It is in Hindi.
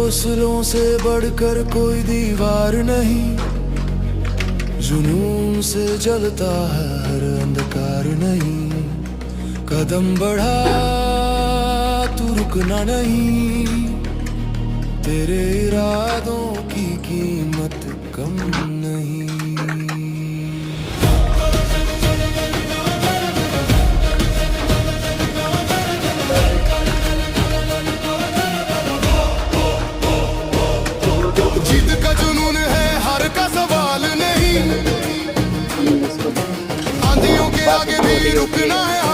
हौसलों से बढ़कर कोई दीवार नहीं, जुनून से जलता है हर अंधकार नहीं। कदम बढ़ा तू रुकना नहीं, तेरे इरादों की कीमत कम नहीं। जीत का जुनून है, हार का सवाल नहीं, आंधियों के आगे भी रुकना है।